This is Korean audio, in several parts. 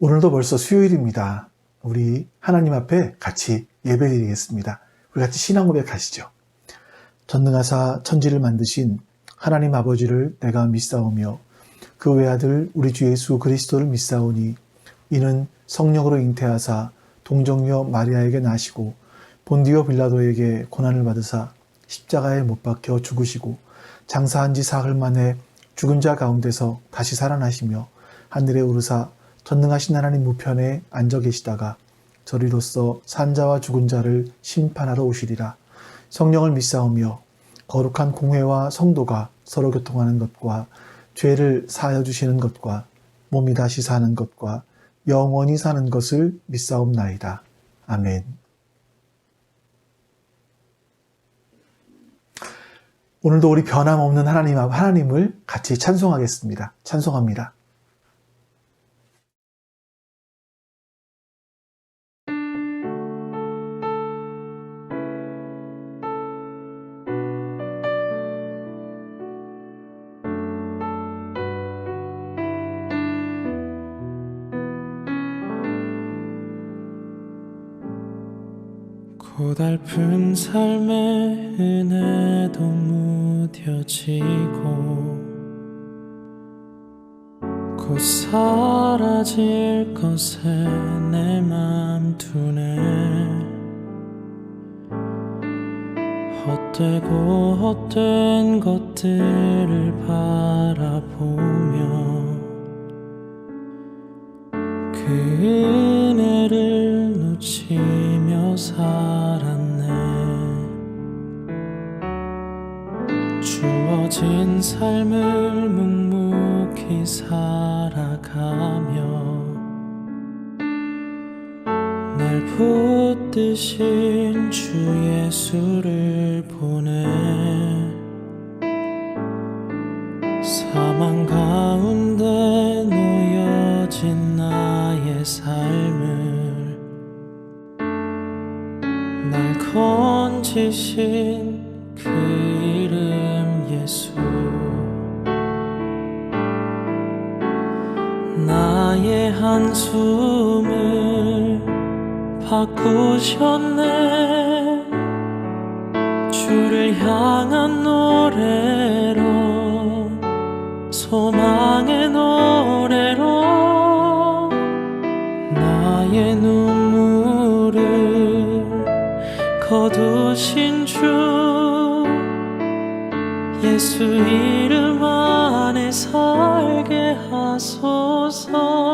오늘도 벌써 수요일입니다. 우리 하나님 앞에 같이 예배드리겠습니다. 우리 같이 신앙 고백하시죠. 전능하사 천지를 만드신 하나님 아버지를 내가 믿사오며 그 외아들 우리 주 예수 그리스도를 믿사오니 이는 성령으로 잉태하사 동정녀 마리아에게 나시고 본디오 빌라도에게 고난을 받으사 십자가에 못 박혀 죽으시고 장사한 지 사흘 만에 죽은 자 가운데서 다시 살아나시며 하늘에 오르사 전능하신 하나님 우편에 앉아 계시다가 저리로서 산자와 죽은 자를 심판하러 오시리라. 성령을 믿사오며 거룩한 공회와 성도가 서로 교통하는 것과 죄를 사하여 주시는 것과 몸이 다시 사는 것과 영원히 사는 것을 믿사옵나이다. 아멘. 오늘도 우리 변함없는 하나님을 같이 찬송하겠습니다. 찬송합니다. 고달픈 삶의 은혜도 무뎌지고 곧 사라질 것에 내 맘 두네. 헛되고 헛된 것들을 바라보며 그 은혜를 놓치며 살았네. 주어진 삶을 묵묵히 살아가며 날 붙드신 주 예수를 보내. 사망 가운데 놓여진 나의 삶을 날 건지신 그 이름 예수. 나의 한숨을 바꾸셨네. 주를 향한 노래로, 소망의 노래로 나의 눈물을 거두신 주 예수 이름 안에 살게 하소서.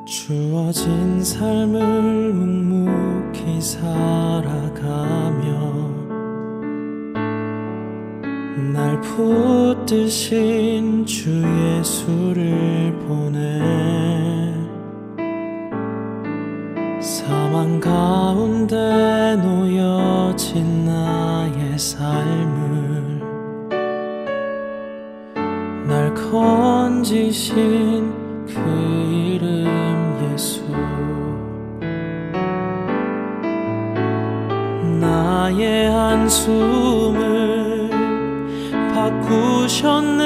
주어진 삶을 묵묵히 살아가며 날 붙드신 주 예수를 보내. 사망 가운데 놓여진 나의 삶을 날 건지신 그 이름 예수. 나의 한숨을 바꾸셨네.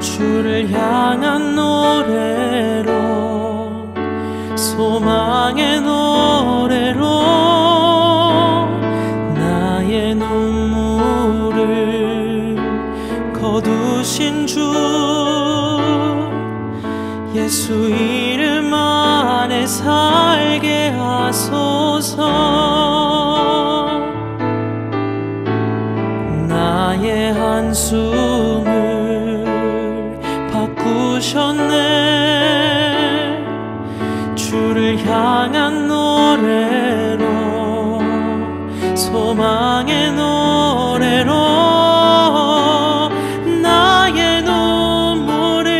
주를 향한 노래로, 소망의 노래로 나의 눈물을 거두신 주 예수 이름 안에 살게 하소서. 나의 한숨을 바꾸셨네. 주를 향한 노래로, 소망의 노래로 나의 눈물을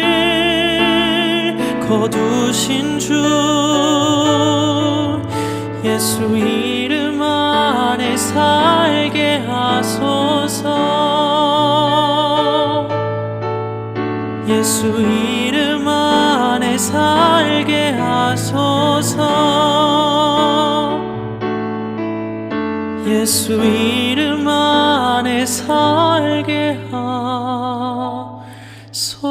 거두신 주 예수 이름 안에 살게 하소서. 예수 이름 안에 주옵소서. 예수 이름 안에 살게 하소서.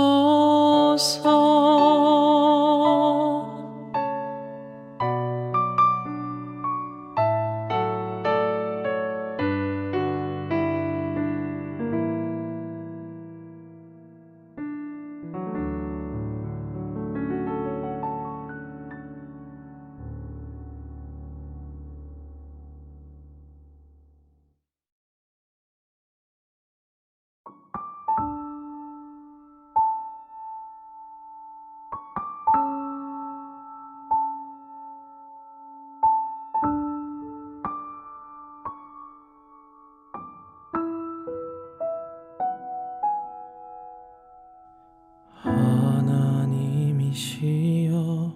하나님이시여,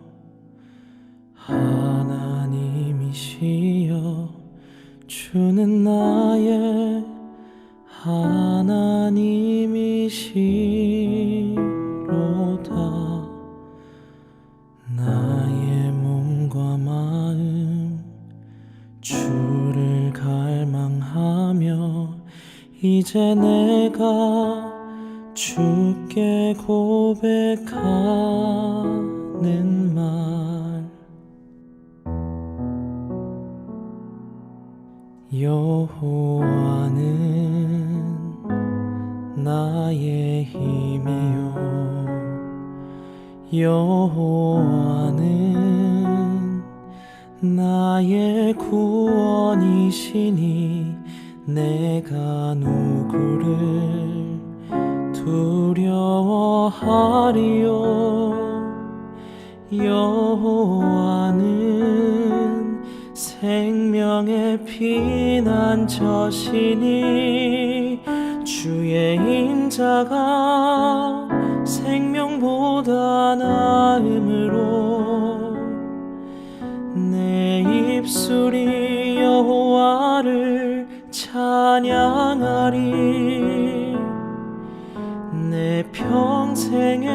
하나님이시여, 주는 나의 하나님이시로다. 나의 몸과 마음 주를 갈망하며 이제 내가 주께 고백하는 말, 여호와는 나의 힘이요, 여호와는 나의 구원이시니 내가 누구를 두려워하리요. 여호와는 생명의 피난처시니 주의 인자가 생명보다 나음으로 내 입술이 여호와를 찬양하리. 내 평생에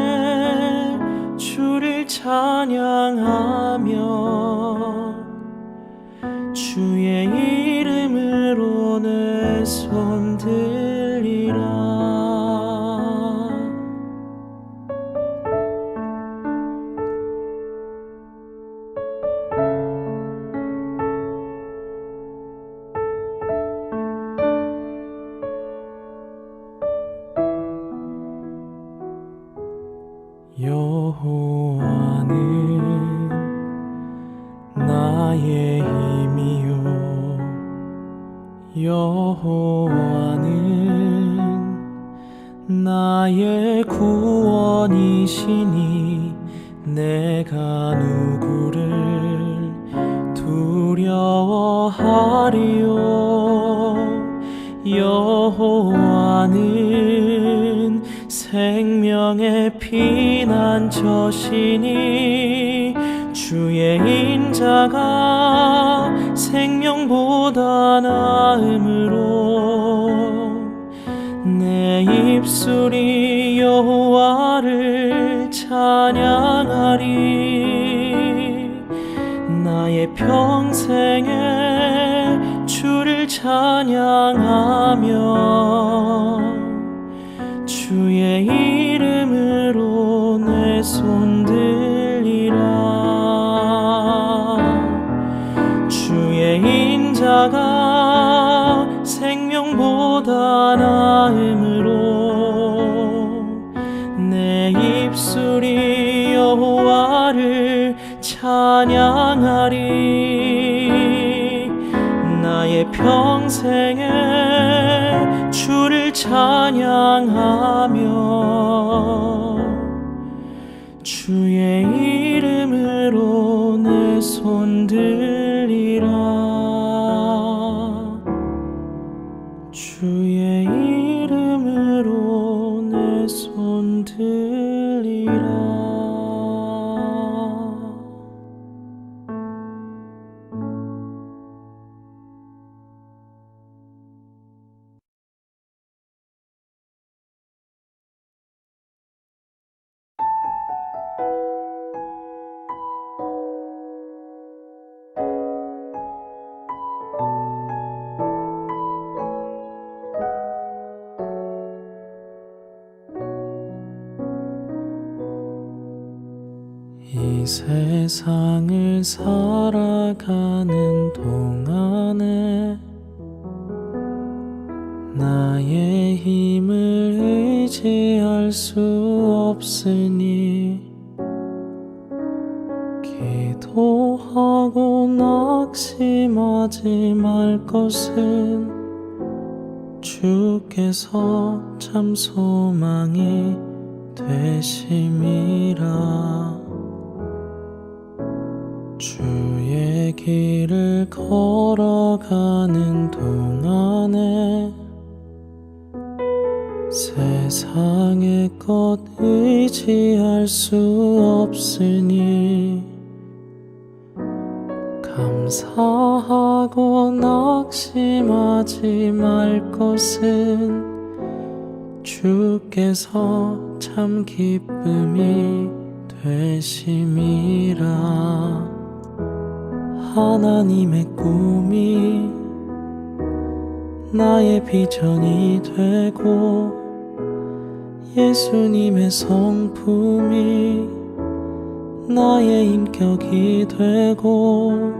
주를 찬양하며 주의 이름으로 내 손 들리라. 여호와는 나의 힘이요, 여호와는 나의 구원이시니 내가 누구를 두려워하리요. 여호와는 생명의 피난처시니 주의 인자가 생명보다 나음으로 내 입술이 여호와를 찬양하리. 나의 평생에 주를 찬양하며 주의 이름으로 내 손 들리라. 주의 인자가 생명보다 나음으로 내 입술이 여호와를 찬양하리. 나의 평생에 주를 찬양하며 주의 이름으로 내 손 들리라. 주의 이름으로 내 손 들리라. 이 세상을 살아가는 동안에 나의 힘을 의지할 수 없으니 기도하고 낙심하지 말 것은 주께서 참 소망이 되심이라. 주의 길을 걸어가는 동안에 세상의 것 의지할 수 없으니 감사하고 낙심하지 말 것은 주께서 참 기쁨이 되심이라. 하나님의 꿈이 나의 비전이 되고 예수님의 성품이 나의 인격이 되고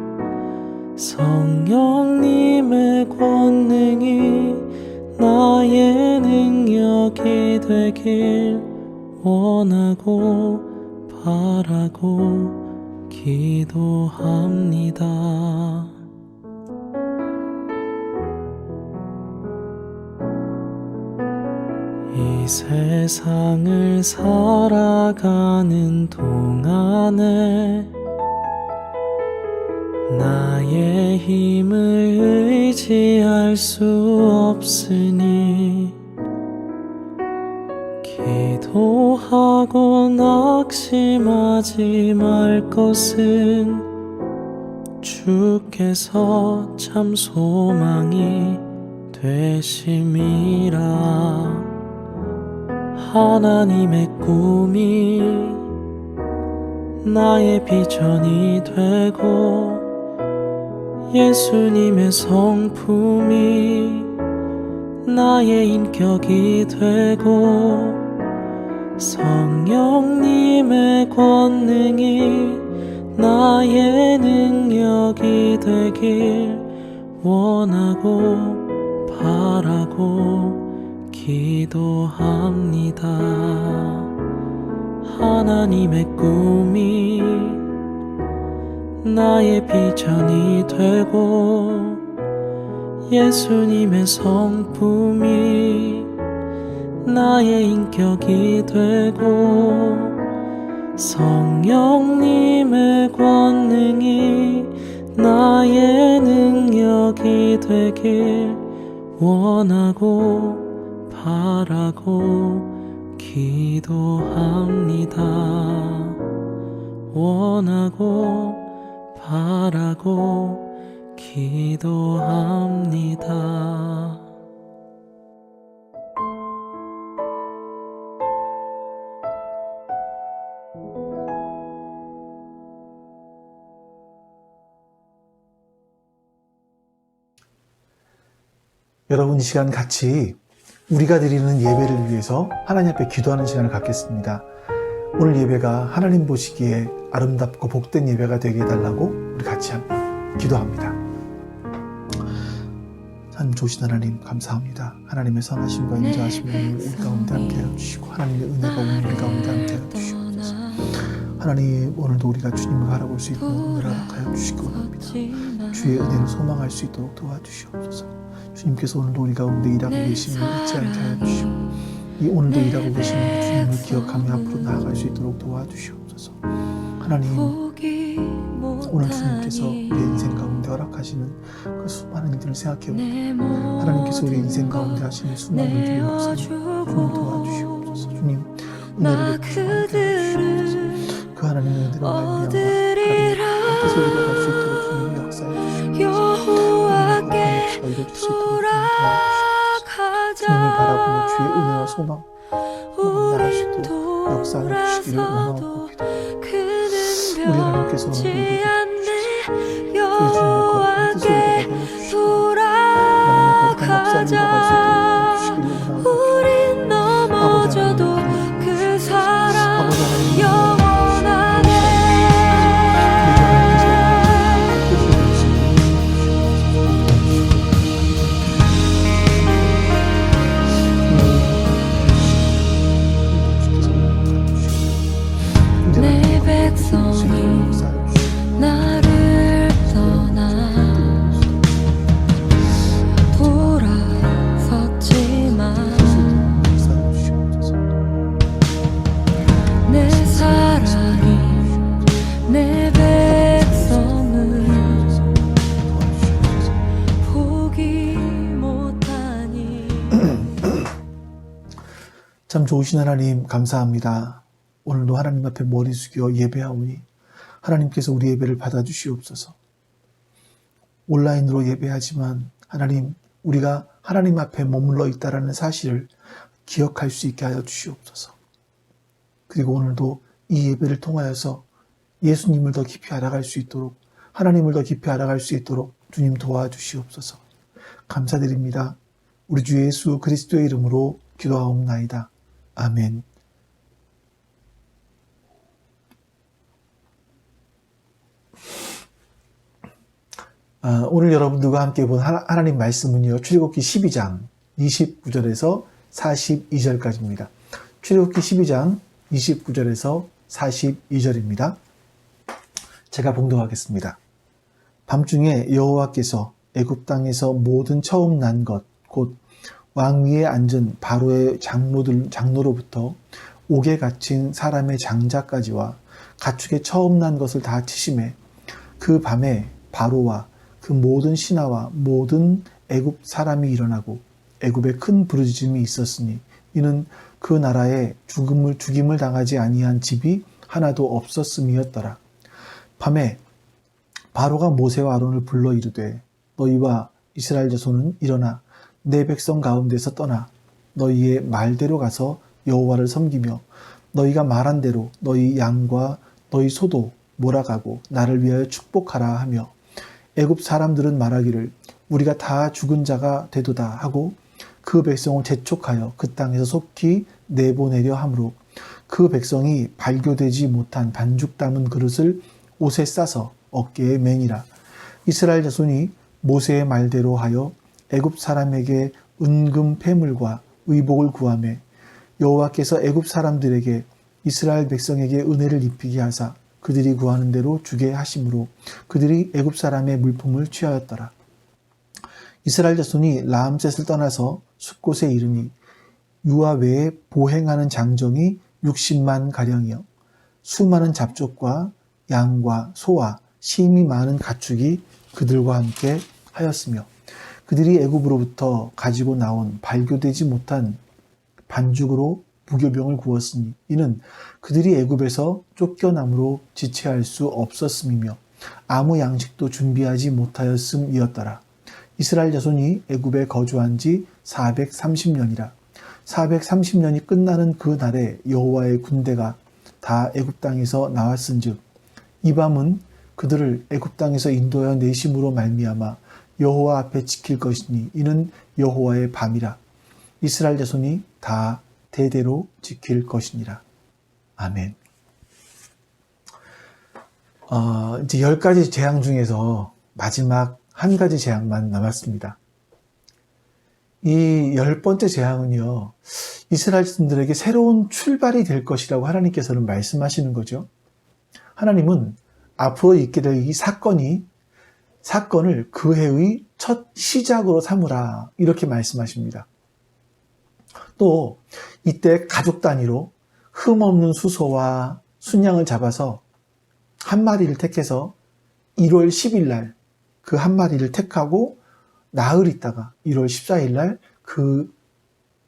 성령님의 권능이 나의 능력이 되길 원하고 바라고 기도합니다. 이 세상을 살아가는 동안에 나의 힘을 의지할 수 없으니 기도하고 낙심하지 말 것은 주께서 참 소망이 되심이라. 하나님의 꿈이 나의 비전이 되고 예수님의 성품이 나의 인격이 되고 성령님의 권능이 나의 능력이 되길 원하고 바라고 기도합니다. 하나님의 꿈이 나의 비전이 되고 예수님의 성품이 나의 인격이 되고 성령님의 권능이 나의 능력이 되길 원하고 바라고 기도합니다. 원하고 바라고 기도합니다. 여러분, 이 시간 같이 우리가 드리는 예배를 위해서 하나님 앞에 기도하는 시간을 갖겠습니다. 오늘 예배가 하나님 보시기에 아름답고 복된 예배가 되게 해달라고 우리 같이 기도합니다. 하나님 좋으신 하나님 감사합니다. 하나님의 선하심과 인자하심을 우리 가운데 함께하여 주시고 하나님의 은혜가 오늘 우리 가운데 함께하여 주시옵소서. 하나님, 오늘도 우리가 주님을 바라볼 수 있도록 은혜를 허락하여 주시기 원합니다. 주의 은혜를 소망할 수 있도록 도와주시옵소서. 주님께서 오늘도 우리 가운데 일하고 계심을 잊지 않게 하여 주시고 이 오늘도 일하고 계시는 주님을 기억하며 앞으로 나아갈 수 있도록 도와주시옵소서. 하나님, 오늘 주님께서 우리의 인생 가운데 허락하시는 그 수많은 일들을 생각해보고 하나님께서 우리의 인생 가운데 하시는 수많은 일들을 역사에 주님 도와주시옵소서. 주님 은혜를 베푸시옵소서. 그 하나님의 은혜로 말미암아 하나님 뜻을 이뤄갈 수 있도록 주님 역사해 주시옵소서. 하나님 이뤄질 수 있도록 주님을 바라보며 주의 은혜와 소망 나갈 수 있도록 역사해 주시기를 원하옵니다. 우리 하나님께서 오늘도 우리에게 주의 주님의 거룩한 뜻을 이루어가게 해주시고 하나님의 거룩한 역사를 이루어갈 수 있도록 해주시기를 원하옵니다. 아버지 하나님, 그 사랑 아버지 하나님, 영원하네. 참 좋으신 하나님 감사합니다. 오늘도 하나님 앞에 머리 숙여 예배하오니 하나님께서 우리 예배를 받아주시옵소서. 온라인으로 예배하지만 하나님, 우리가 하나님 앞에 머물러 있다라는 사실을 기억할 수 있게 하여 주시옵소서. 그리고 오늘도 이 예배를 통하여서 예수님을 더 깊이 알아갈 수 있도록, 하나님을 더 깊이 알아갈 수 있도록 주님 도와주시옵소서. 감사드립니다. 우리 주 예수 그리스도의 이름으로 기도하옵나이다. 아멘. 오늘 여러분들과 함께 본 하나님 말씀은요, 출애굽기 12장 29절에서 42절까지입니다. 출애굽기 12장 29절에서 42절입니다. 제가 봉독하겠습니다. 밤중에 여호와께서 애굽 땅에서 모든 처음 난 것, 곧 왕위에 앉은 바로의 장로로부터 옥에 갇힌 사람의 장자까지와 가축의 처음 난 것을 다 치심에, 그 밤에 바로와 그 모든 신하와 모든 애굽 사람이 일어나고 애굽에 큰 부르짖음이 있었으니, 이는 그 나라에 죽임을 당하지 아니한 집이 하나도 없었음이었더라. 밤에 바로가 모세와 아론을 불러 이르되, 너희와 이스라엘 자손은 일어나 내 백성 가운데서 떠나 너희의 말대로 가서 여호와를 섬기며 너희가 말한 대로 너희 양과 너희 소도 몰아가고 나를 위하여 축복하라 하며, 애굽 사람들은 말하기를 우리가 다 죽은 자가 되도다 하고 그 백성을 재촉하여 그 땅에서 속히 내보내려 하므로, 그 백성이 발교되지 못한 반죽 담은 그릇을 옷에 싸서 어깨에 매니라. 이스라엘 자손이 모세의 말대로 하여 애굽 사람에게 은금 패물과 의복을 구하매, 여호와께서 애굽 사람들에게 이스라엘 백성에게 은혜를 입히게 하사 그들이 구하는 대로 주게 하심으로 그들이 애굽 사람의 물품을 취하였더라. 이스라엘 자손이 라암셋을 떠나서 숫곳에 이르니 유아 외에 보행하는 장정이 60만 가량이요, 수많은 잡족과 양과 소와 심이 많은 가축이 그들과 함께 하였으며, 그들이 애굽으로부터 가지고 나온 발교되지 못한 반죽으로 무교병을 구웠으니, 이는 그들이 애굽에서 쫓겨남으로 지체할 수 없었음이며 아무 양식도 준비하지 못하였음이었더라. 이스라엘 자손이 애굽에 거주한 지 430년이라. 430년이 끝나는 그 날에 여호와의 군대가 다 애굽 땅에서 나왔은즉, 이 밤은 그들을 애굽 땅에서 인도하여 내심으로 말미암아 여호와 앞에 지킬 것이니, 이는 여호와의 밤이라. 이스라엘 자손이 다 대대로 지킬 것이니라. 아멘. 이제 10가지 재앙 중에서 마지막 한 가지 재앙만 남았습니다. 이 10번째 재앙은요, 이스라엘 자손들에게 새로운 출발이 될 것이라고 하나님께서는 말씀하시는 거죠. 하나님은 앞으로 있게 될 이 사건을 그 해의 첫 시작으로 삼으라, 이렇게 말씀하십니다. 또 이때 가족 단위로 흠없는 수소와 순양을 잡아서 한 마리를 택해서 1월 10일 날 그 한 마리를 택하고 나흘 있다가 1월 14일 날 그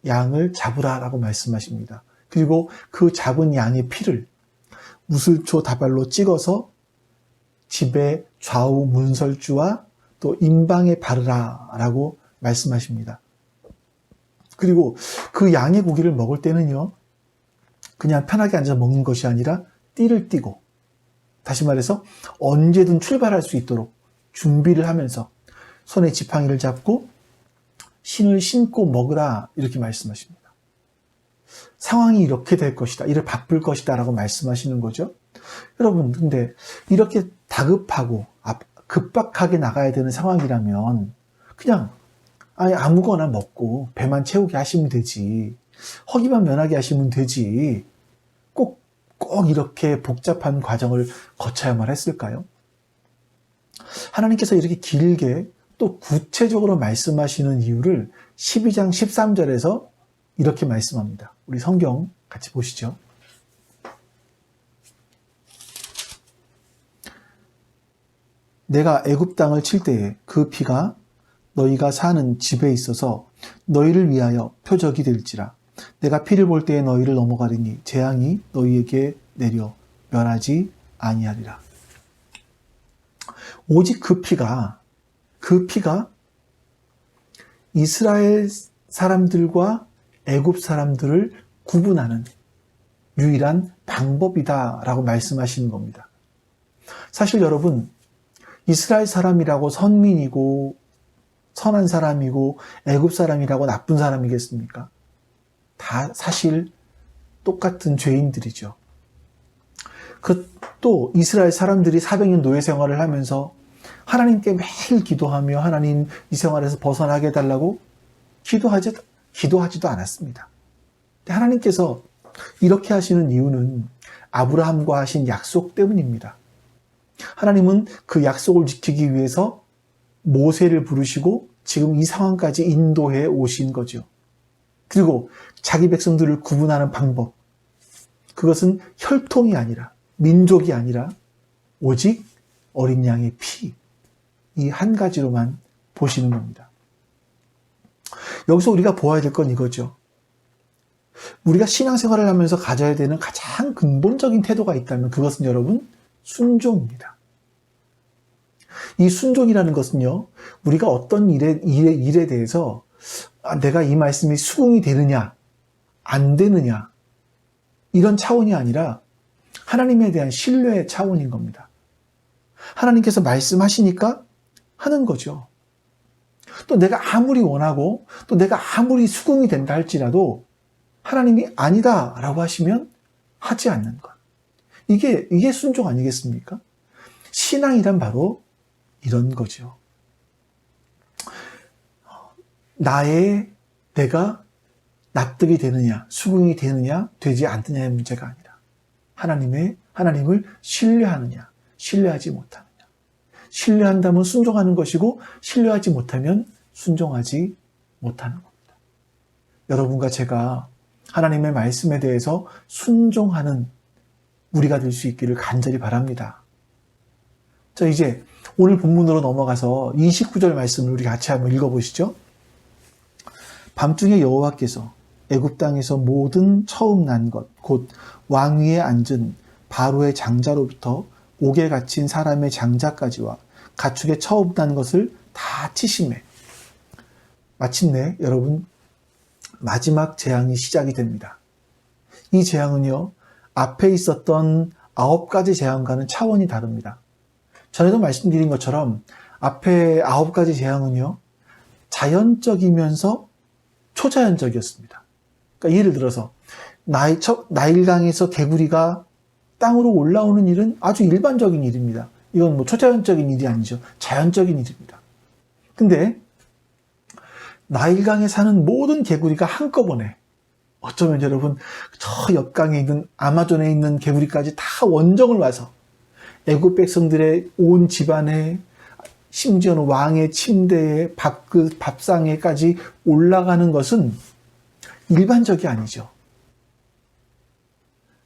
양을 잡으라라고 말씀하십니다. 그리고 그 잡은 양의 피를 무슬초 다발로 찍어서 집의 좌우 문설주와 또 임방에 바르라라고 말씀하십니다. 그리고 그 양의 고기를 먹을 때는요, 그냥 편하게 앉아서 먹는 것이 아니라 띠를 띠고, 다시 말해서 언제든 출발할 수 있도록 준비를 하면서 손에 지팡이를 잡고 신을 신고 먹으라, 이렇게 말씀하십니다. 상황이 이렇게 될 것이다, 이렇게 바쁠 것이다 라고 말씀하시는 거죠. 여러분, 근데 이렇게 다급하고 급박하게 나가야 되는 상황이라면 그냥 아무거나 먹고 배만 채우게 하시면 되지, 허기만 면하게 하시면 되지, 꼭 이렇게 복잡한 과정을 거쳐야만 했을까요? 하나님께서 이렇게 길게 또 구체적으로 말씀하시는 이유를 12장 13절에서 이렇게 말씀합니다. 우리 성경 같이 보시죠. 내가 애굽 땅을 칠 때에 그 피가 너희가 사는 집에 있어서 너희를 위하여 표적이 될지라. 내가 피를 볼 때에 너희를 넘어가리니 재앙이 너희에게 내려 멸하지 아니하리라. 오직 그 피가 이스라엘 사람들과 애굽 사람들을 구분하는 유일한 방법이다라고 말씀하시는 겁니다. 사실 여러분, 이스라엘 사람이라고 선민이고 선한 사람이고 애굽 사람이라고 나쁜 사람이겠습니까? 다 사실 똑같은 죄인들이죠. 또 이스라엘 사람들이 400년 노예 생활을 하면서 하나님께 매일 기도하며 하나님 이 생활에서 벗어나게 해달라고 기도하지도 않았습니다. 하나님께서 이렇게 하시는 이유는 아브라함과 하신 약속 때문입니다. 하나님은 그 약속을 지키기 위해서 모세를 부르시고 지금 이 상황까지 인도해 오신 거죠. 그리고 자기 백성들을 구분하는 방법, 그것은 혈통이 아니라 민족이 아니라 오직 어린 양의 피, 이 한 가지로만 보시는 겁니다. 여기서 우리가 보아야 될 건 이거죠. 우리가 신앙생활을 하면서 가져야 되는 가장 근본적인 태도가 있다면 그것은 여러분 순종입니다. 이 순종이라는 것은요, 우리가 어떤 일에 대해서 내가 이 말씀이 수긍이 되느냐 안 되느냐 이런 차원이 아니라 하나님에 대한 신뢰의 차원인 겁니다. 하나님께서 말씀하시니까 하는 거죠. 또 내가 아무리 원하고 또 내가 아무리 수긍이 된다 할지라도 하나님이 아니다 라고 하시면 하지 않는 것. 이게 순종 아니겠습니까? 신앙이란 바로 이런 거죠. 내가 납득이 되느냐, 수긍이 되느냐, 되지 않느냐의 문제가 아니라 하나님을 신뢰하느냐, 신뢰하지 못하느냐. 신뢰한다면 순종하는 것이고 신뢰하지 못하면 순종하지 못하는 겁니다. 여러분과 제가 하나님의 말씀에 대해서 순종하는 우리가 될 수 있기를 간절히 바랍니다. 자, 이제 오늘 본문으로 넘어가서 29절 말씀을 우리 같이 한번 읽어보시죠. 밤중에 여호와께서 애굽 땅에서 모든 처음 난 것, 곧 왕위에 앉은 바로의 장자로부터 옥에 갇힌 사람의 장자까지와 가축의 처음 난 것을 다 치심해. 마침내 여러분 마지막 재앙이 시작이 됩니다. 이 재앙은요, 앞에 있었던 9가지 재앙과는 차원이 다릅니다. 전에도 말씀드린 것처럼 앞에 9가지 재앙은요, 자연적이면서 초자연적이었습니다. 그러니까 예를 들어서 나일강에서 개구리가 땅으로 올라오는 일은 아주 일반적인 일입니다. 이건 뭐 초자연적인 일이 아니죠. 자연적인 일입니다. 근데 나일강에 사는 모든 개구리가 한꺼번에, 어쩌면 여러분 저 옆강에 있는 아마존에 있는 개구리까지 다 원정을 와서 애굽 백성들의 온 집안에, 심지어는 왕의 침대에, 밥상에까지 올라가는 것은 일반적이 아니죠.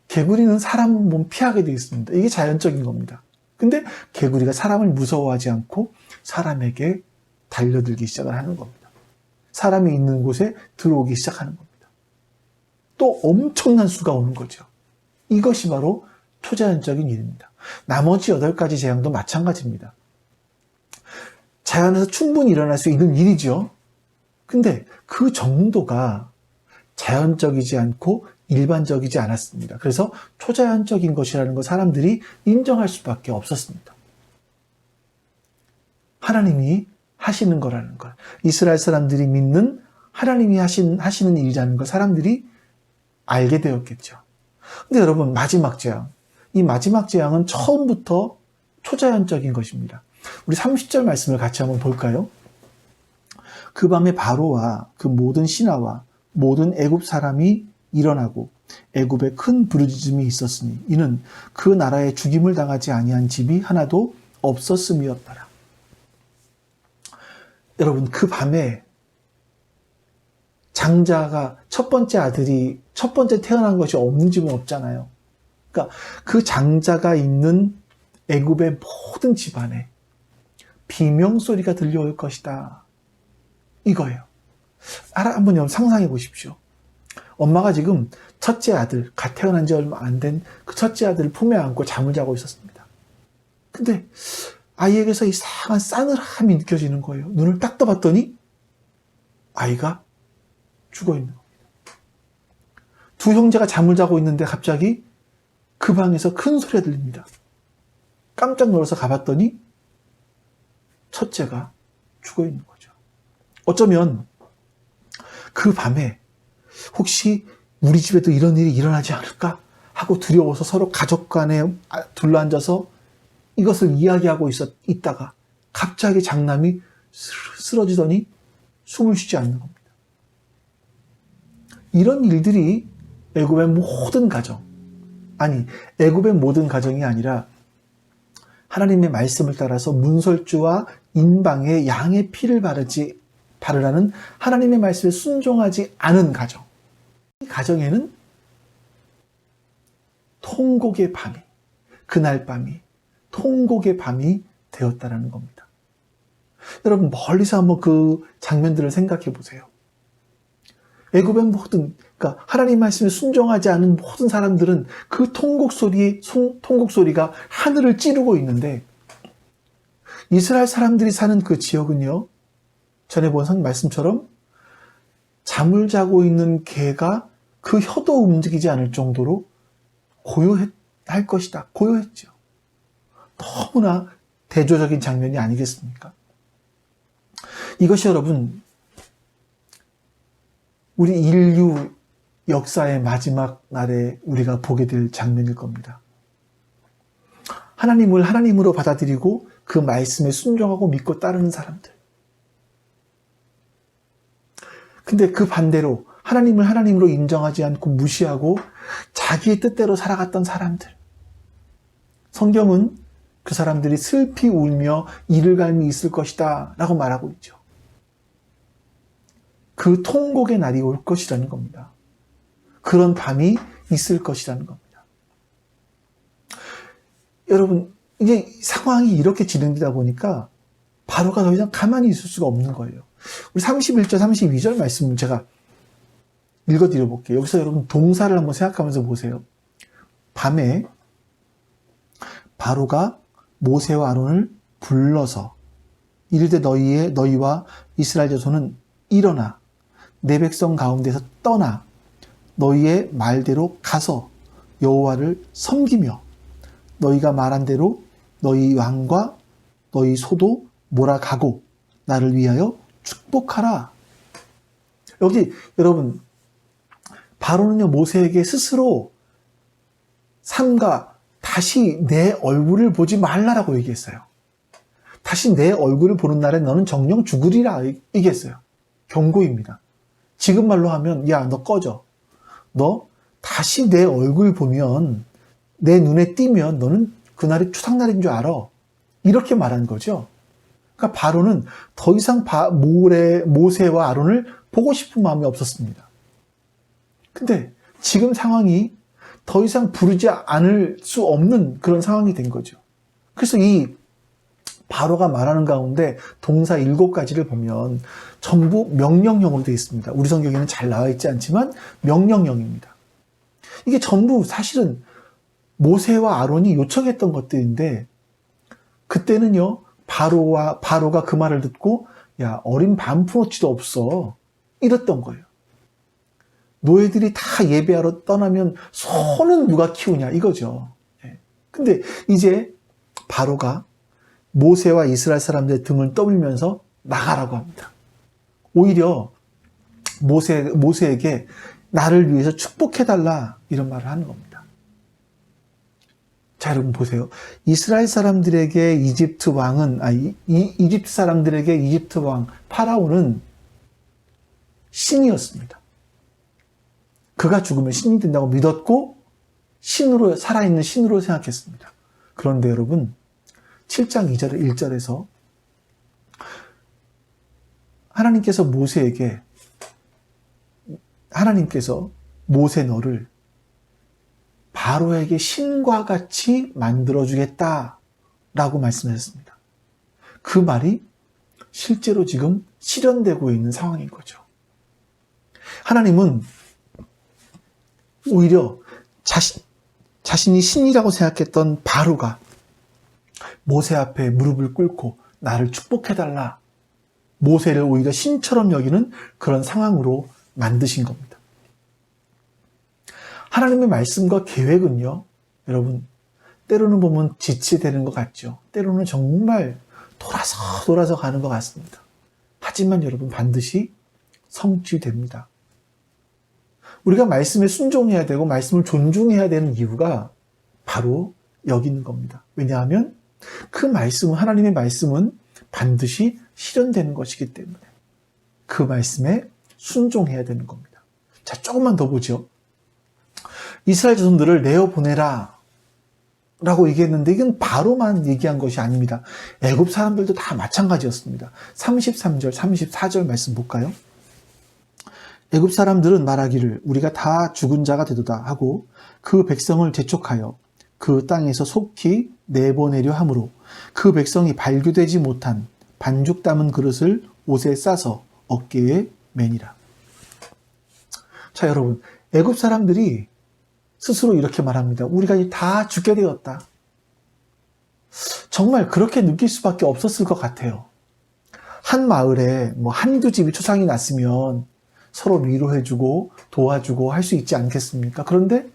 개구리는 사람 몸 피하게 되어 있습니다. 이게 자연적인 겁니다. 근데 개구리가 사람을 무서워하지 않고 사람에게 달려들기 시작을 하는 겁니다. 사람이 있는 곳에 들어오기 시작하는 겁니다. 또 엄청난 수가 오는 거죠. 이것이 바로 초자연적인 일입니다. 나머지 8가지 재앙도 마찬가지입니다. 자연에서 충분히 일어날 수 있는 일이죠. 근데 그 정도가 자연적이지 않고 일반적이지 않았습니다. 그래서 초자연적인 것이라는 걸 사람들이 인정할 수밖에 없었습니다. 하나님이 하시는 거라는 걸, 이스라엘 사람들이 믿는 하나님이 하시는 일이라는 걸 사람들이 알게 되었겠죠. 근데 여러분, 마지막 재앙, 이 마지막 재앙은 처음부터 초자연적인 것입니다. 우리 30절 말씀을 같이 한번 볼까요? 그 밤에 바로와 그 모든 신하와 모든 애굽 사람이 일어나고 애굽에 큰 부르짖음이 있었으니 이는 그 나라에 죽임을 당하지 아니한 집이 하나도 없었음이었더라. 여러분, 그 밤에 장자가 첫 번째 아들이 첫 번째 태어난 것이 없는 집은 없잖아요. 그러니까 그 장자가 있는 애굽의 모든 집안에 비명소리가 들려올 것이다. 이거예요. 한번 상상해 보십시오. 엄마가 지금 첫째 아들, 갓 태어난 지 얼마 안 된 그 첫째 아들을 품에 안고 잠을 자고 있었습니다. 근데 아이에게서 이상한 싸늘함이 느껴지는 거예요. 눈을 딱 떠봤더니 아이가 죽어 있는 겁니다. 두 형제가 잠을 자고 있는데 갑자기 그 방에서 큰 소리가 들립니다. 깜짝 놀라서 가봤더니 첫째가 죽어 있는 거죠. 어쩌면 그 밤에 혹시 우리 집에도 이런 일이 일어나지 않을까 하고 두려워서 서로 가족 간에 둘러앉아서 이것을 이야기하고 있다가 갑자기 장남이 쓰러지더니 숨을 쉬지 않는 겁니다. 이런 일들이 애굽의 모든 가정, 아니 애굽의 모든 가정이 아니라 하나님의 말씀을 따라서 문설주와 인방의 양의 피를 바르라는 하나님의 말씀에 순종하지 않은 가정, 이 가정에는 통곡의 밤이, 그날 밤이 통곡의 밤이 되었다라는 겁니다. 여러분 멀리서 한번 그 장면들을 생각해 보세요. 애굽의 모든, 그러니까 하나님 말씀에 순종하지 않은 모든 사람들은 그 통곡 소리가 하늘을 찌르고 있는데, 이스라엘 사람들이 사는 그 지역은요, 전에 본 말씀처럼 잠을 자고 있는 개가 그 혀도 움직이지 않을 정도로 고요할 것이다. 고요했죠. 너무나 대조적인 장면이 아니겠습니까? 이것이 여러분, 우리 인류 역사의 마지막 날에 우리가 보게 될 장면일 겁니다. 하나님을 하나님으로 받아들이고 그 말씀에 순종하고 믿고 따르는 사람들. 근데 그 반대로 하나님을 하나님으로 인정하지 않고 무시하고 자기의 뜻대로 살아갔던 사람들. 성경은 그 사람들이 슬피 울며 이를 갈미 있을 것이다 라고 말하고 있죠. 그 통곡의 날이 올 것이라는 겁니다. 그런 밤이 있을 것이라는 겁니다. 여러분, 이제 상황이 이렇게 진행되다 보니까 바로가 더 이상 가만히 있을 수가 없는 거예요. 우리 31절, 32절 말씀을 제가 읽어드려 볼게요. 여기서 여러분 동사를 한번 생각하면서 보세요. 밤에 바로가 모세와 아론을 불러서 이르되 너희와 이스라엘 자손은 일어나 내 백성 가운데서 떠나 너희의 말대로 가서 여호와를 섬기며 너희가 말한 대로 너희 왕과 너희 소도 몰아가고 나를 위하여 축복하라. 여기 여러분 바로는요 모세에게 스스로 삼가 다시 내 얼굴을 보지 말라라고 얘기했어요. 다시 내 얼굴을 보는 날에 너는 정령 죽으리라 얘기했어요. 경고입니다. 지금 말로 하면 야 너 꺼져. 너 다시 내 얼굴 보면 내 눈에 띄면 너는 그날이 추상날인 줄 알아. 이렇게 말한 거죠. 그러니까 바로는 더 이상 모세와 아론을 보고 싶은 마음이 없었습니다. 근데 지금 상황이 더 이상 부르지 않을 수 없는 그런 상황이 된 거죠. 그래서 이 바로가 말하는 가운데 동사 7가지를 보면 전부 명령형으로 되어 있습니다. 우리 성경에는 잘 나와 있지 않지만 명령형입니다. 이게 전부 사실은 모세와 아론이 요청했던 것들인데 그때는요 바로가 그 말을 듣고 야 어린 반푼어치도 없어 이랬던 거예요. 노예들이 다 예배하러 떠나면 소는 누가 키우냐 이거죠. 근데 이제 바로가 모세와 이스라엘 사람들의 등을 떠밀면서 나가라고 합니다. 오히려 모세에게 나를 위해서 축복해달라 이런 말을 하는 겁니다. 자 여러분 보세요. 이스라엘 사람들에게 이집트 사람들에게 이집트 왕 파라오는 신이었습니다. 그가 죽으면 신이 된다고 믿었고 신으로 살아있는 신으로 생각했습니다. 그런데 여러분 7장 2절 1절에서 하나님께서 모세 너를 바로에게 신과 같이 만들어주겠다라고 말씀하셨습니다. 그 말이 실제로 지금 실현되고 있는 상황인 거죠. 하나님은 오히려 자신이 신이라고 생각했던 바로가 모세 앞에 무릎을 꿇고 나를 축복해달라. 모세를 오히려 신처럼 여기는 그런 상황으로 만드신 겁니다. 하나님의 말씀과 계획은요, 여러분, 때로는 보면 지체되는 것 같죠. 때로는 정말 돌아서 가는 것 같습니다. 하지만 여러분, 반드시 성취됩니다. 우리가 말씀에 순종해야 되고 말씀을 존중해야 되는 이유가 바로 여기 있는 겁니다. 왜냐하면 그 말씀은, 하나님의 말씀은 반드시 실현되는 것이기 때문에 그 말씀에 순종해야 되는 겁니다. 자, 조금만 더 보죠. 이스라엘 자손들을 내어보내라 라고 얘기했는데 이건 바로만 얘기한 것이 아닙니다. 애굽 사람들도 다 마찬가지였습니다. 33절, 34절 말씀 볼까요? 애굽 사람들은 말하기를 우리가 다 죽은 자가 되도다 하고 그 백성을 재촉하여 그 땅에서 속히 내보내려 하므로 그 백성이 발교되지 못한 반죽 담은 그릇을 옷에 싸서 어깨에 매니라. 자, 여러분, 애굽 사람들이 스스로 이렇게 말합니다. 우리가 다 죽게 되었다. 정말 그렇게 느낄 수밖에 없었을 것 같아요. 한 마을에 한두 집이 초상이 났으면 서로 위로해주고 도와주고 할 수 있지 않겠습니까? 그런데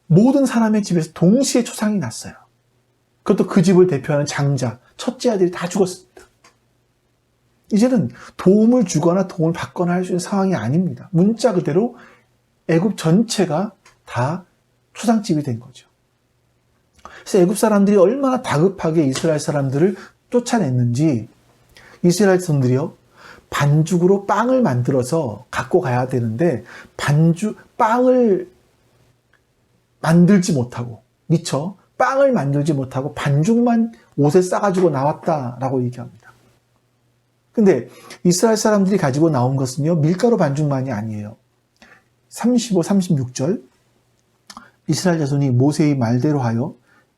모든 사람의 집에서 동시에 초상이 났어요. 그것도 그 집을 대표하는 장자, 첫째 아들이 다 죽었습니다. 이제는 도움을 주거나 도움을 받거나 할 수 있는 상황이 아닙니다. 문자 그대로 애굽 전체가 다 초상집이 된 거죠. 그래서 애굽 사람들이 얼마나 다급하게 이스라엘 사람들을 쫓아냈는지 이스라엘 사람들이요, 반죽으로 빵을 만들어서 갖고 가야 되는데 빵을 만들지 못하고 미처 빵을 만들지 못하고 반죽만 옷에 싸가지고 나왔다라고 얘기합니다. 근데 이스라엘 사람들이 가지고 나온 것은요, 밀가루 반죽만이 아니에요. 35, 36절 이스라엘 자손이 모세의 말대로 하여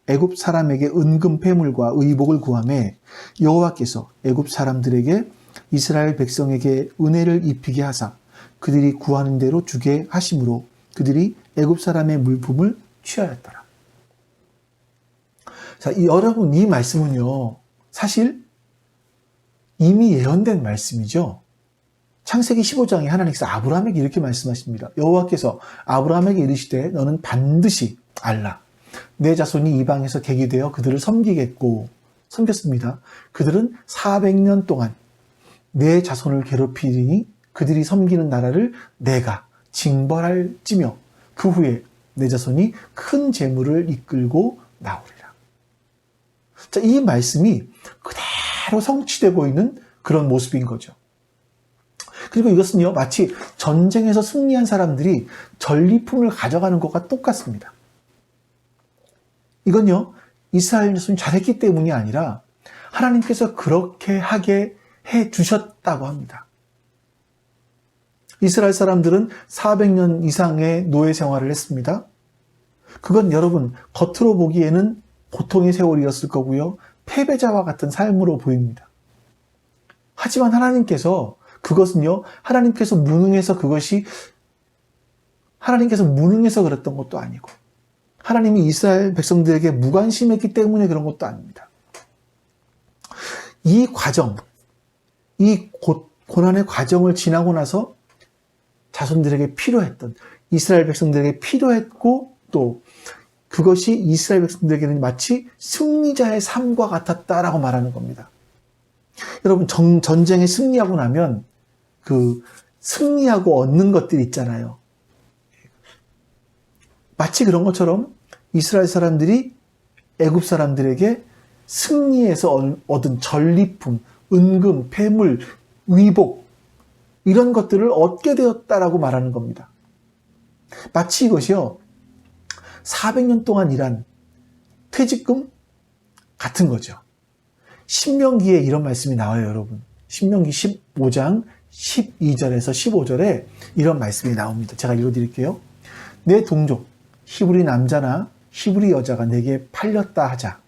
애굽 사람에게 은금 패물과 의복을 구하매 여호와께서 애굽 사람들에게 이스라엘 백성에게 은혜를 입히게 하사 그들이 구하는 대로 주게 하심으로 그들이 애굽 사람의 물품을 취하였더라. 자, 여러분, 이 말씀은요, 사실 이미 예언된 말씀이죠. 창세기 15장에 하나님께서 아브라함에게 이렇게 말씀하십니다. 여호와께서 아브라함에게 이르시되 너는 반드시 알라. 내 자손이 이방에서 객이 되어 그들을 섬기겠고, 섬겼습니다. 그들은 400년 동안 내 자손을 괴롭히리니 그들이 섬기는 나라를 내가 징벌할지며 그 후에 내 자손이 큰 재물을 이끌고 나오리라. 자, 이 말씀이 그대로 성취되고 있는 그런 모습인 거죠. 그리고 이것은요, 마치 전쟁에서 승리한 사람들이 전리품을 가져가는 것과 똑같습니다. 이건요, 이스라엘 자손이 잘했기 때문이 아니라 하나님께서 그렇게 하게 해 주셨다고 합니다. 이스라엘 사람들은 400년 이상의 노예 생활을 했습니다. 그건 여러분, 겉으로 보기에는 고통의 세월이었을 거고요, 패배자와 같은 삶으로 보입니다. 하지만 하나님께서 그것은요, 하나님께서 무능해서 그랬던 것도 아니고, 하나님이 이스라엘 백성들에게 무관심했기 때문에 그런 것도 아닙니다. 이 과정, 이 고난의 과정을 지나고 나서 자손들에게 필요했던, 이스라엘 백성들에게 필요했고, 또 그것이 이스라엘 백성들에게는 마치 승리자의 삶과 같았다라고 말하는 겁니다. 여러분, 전쟁에 승리하고 나면 그 승리하고 얻는 것들이 있잖아요. 마치 그런 것처럼 이스라엘 사람들이 애굽 사람들에게 승리해서 얻은 전리품, 은금, 패물, 의복, 이런 것들을 얻게 되었다라고 말하는 겁니다. 마치 이것이요, 400년 동안 일한 퇴직금 같은 거죠. 신명기에 이런 말씀이 나와요, 여러분. 신명기 15장 12절에서 15절에 이런 말씀이 나옵니다. 제가 읽어드릴게요. 내 동족, 히브리 남자나 히브리 여자가 내게 팔렸다 하자.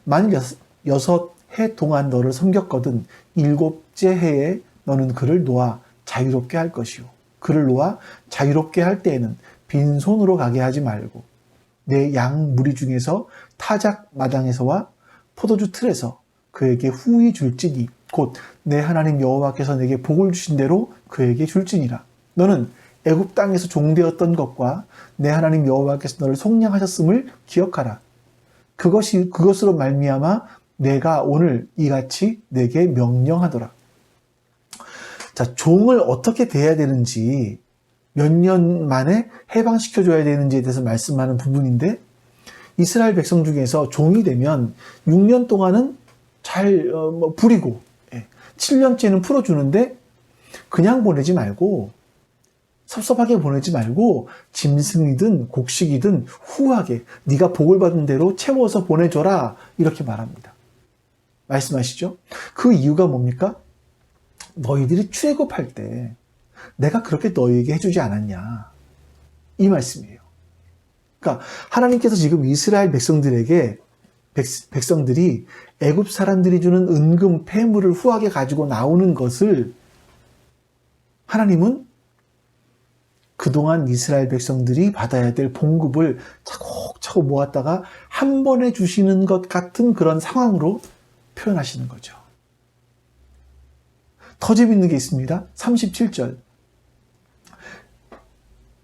만일 6해 동안 너를 섬겼거든 7째 해에 너는 그를 놓아 자유롭게 할 것이요. 그를 놓아 자유롭게 할 때에는 빈손으로 가게 하지 말고 내 양 무리 중에서 타작 마당에서와 포도주 틀에서 그에게 후히 줄지니 곧 내 하나님 여호와께서 내게 복을 주신 대로 그에게 줄지니라. 너는 애굽 땅에서 종되었던 것과 내 하나님 여호와께서 너를 속량하셨음을 기억하라. 그것으로 말미암아 내가 오늘 이같이 내게 명령하더라. 자, 종을 어떻게 대해야 되는지, 몇 년 만에 해방시켜줘야 되는지에 대해서 말씀하는 부분인데, 이스라엘 백성 중에서 종이 되면 6년 동안은 잘 부리고 7년째는 풀어주는데 그냥 보내지 말고, 섭섭하게 보내지 말고 짐승이든 곡식이든 후하게 네가 복을 받은 대로 채워서 보내줘라, 이렇게 말합니다. 말씀하시죠? 그 이유가 뭡니까? 너희들이 출애굽할 때 내가 그렇게 너희에게 해주지 않았냐, 이 말씀이에요. 그러니까 하나님께서 지금 이스라엘 백성들이 애굽 사람들이 주는 은금 폐물을 후하게 가지고 나오는 것을 하나님은 그동안 이스라엘 백성들이 받아야 될 봉급을 차곡차곡 모았다가 한 번에 주시는 것 같은 그런 상황으로 표현하시는 거죠. 더 재밌는 게 있습니다. 37절.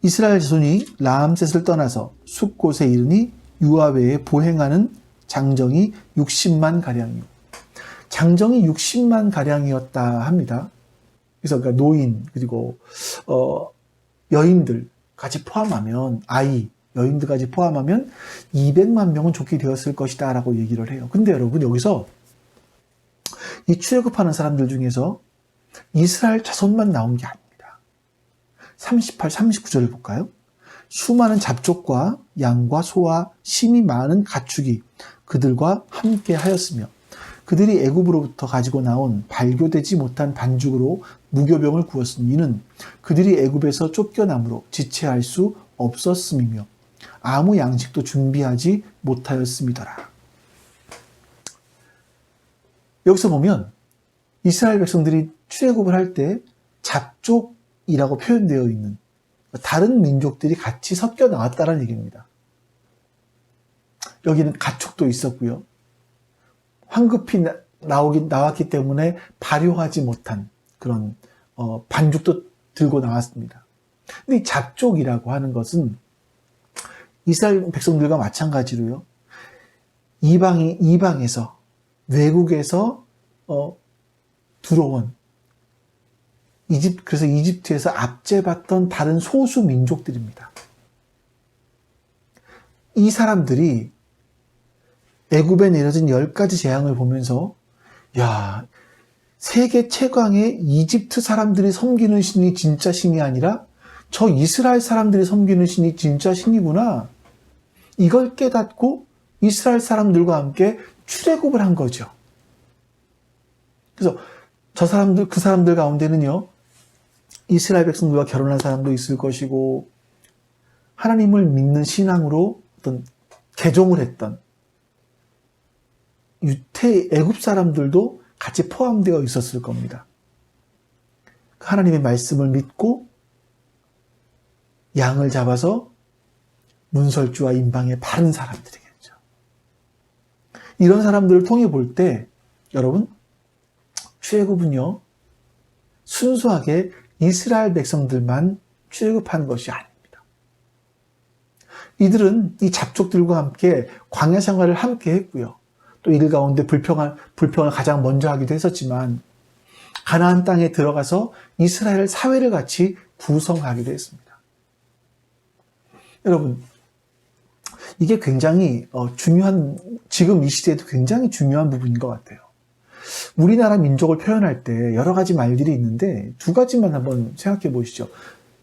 이스라엘 자손이 라암셋을 떠나서 숫곳에 이르니 유아외에 보행하는 장정이 60만 가량이요. 장정이 60만 가량이었다 합니다. 그래서 그러니까 노인 그리고 여인들까지 포함하면, 여인들까지 포함하면 200만 명은 좋게 되었을 것이다 라고 얘기를 해요. 근데 여러분, 여기서 이 출애굽하는 사람들 중에서 이스라엘 자손만 나온 게 아닙니다. 38, 39절을 볼까요? 수많은 잡족과 양과 소와 심이 많은 가축이 그들과 함께 하였으며 그들이 애굽으로부터 가지고 나온 발교되지 못한 반죽으로 무교병을 구웠으니 이는 그들이 애굽에서 쫓겨남으로 지체할 수 없었음이며 아무 양식도 준비하지 못하였음이더라. 여기서 보면 이스라엘 백성들이 출애굽을 할 때 잡족이라고 표현되어 있는 다른 민족들이 같이 섞여 나왔다는 얘기입니다. 여기는 가축도 있었고요. 황급히 나왔기 때문에 발효하지 못한 그런 반죽도 들고 나왔습니다. 근데 이 잡족이라고 하는 것은 이스라엘 백성들과 마찬가지로요. 이방에서, 외국에서 들어온 그래서 이집트에서 압제받던 다른 소수 민족들입니다. 이 사람들이 애굽에 내려진 10가지 재앙을 보면서, 야, 세계 최강의 이집트 사람들이 섬기는 신이 진짜 신이 아니라 저 이스라엘 사람들이 섬기는 신이 진짜 신이구나, 이걸 깨닫고 이스라엘 사람들과 함께 출애굽을 한 거죠. 그래서 그 사람들 가운데는요, 이스라엘 백성들과 결혼한 사람도 있을 것이고, 하나님을 믿는 신앙으로 어떤 개종을 했던 애굽 사람들도 같이 포함되어 있었을 겁니다. 하나님의 말씀을 믿고 양을 잡아서 문설주와 임방에 바른 사람들이겠죠. 이런 사람들을 통해 볼 때 여러분, 출애굽은요, 순수하게 이스라엘 백성들만 출애굽한 것이 아닙니다. 이들은 이 잡족들과 함께 광야 생활을 함께 했고요. 또 이들 가운데 불평을 가장 먼저 하기도 했었지만 가나안 땅에 들어가서 이스라엘 사회를 같이 구성하기도 했습니다. 여러분, 이게 굉장히 중요한, 지금 이 시대에도 굉장히 중요한 부분인 것 같아요. 우리나라 민족을 표현할 때 여러 가지 말들이 있는데 두 가지만 한번 생각해 보시죠.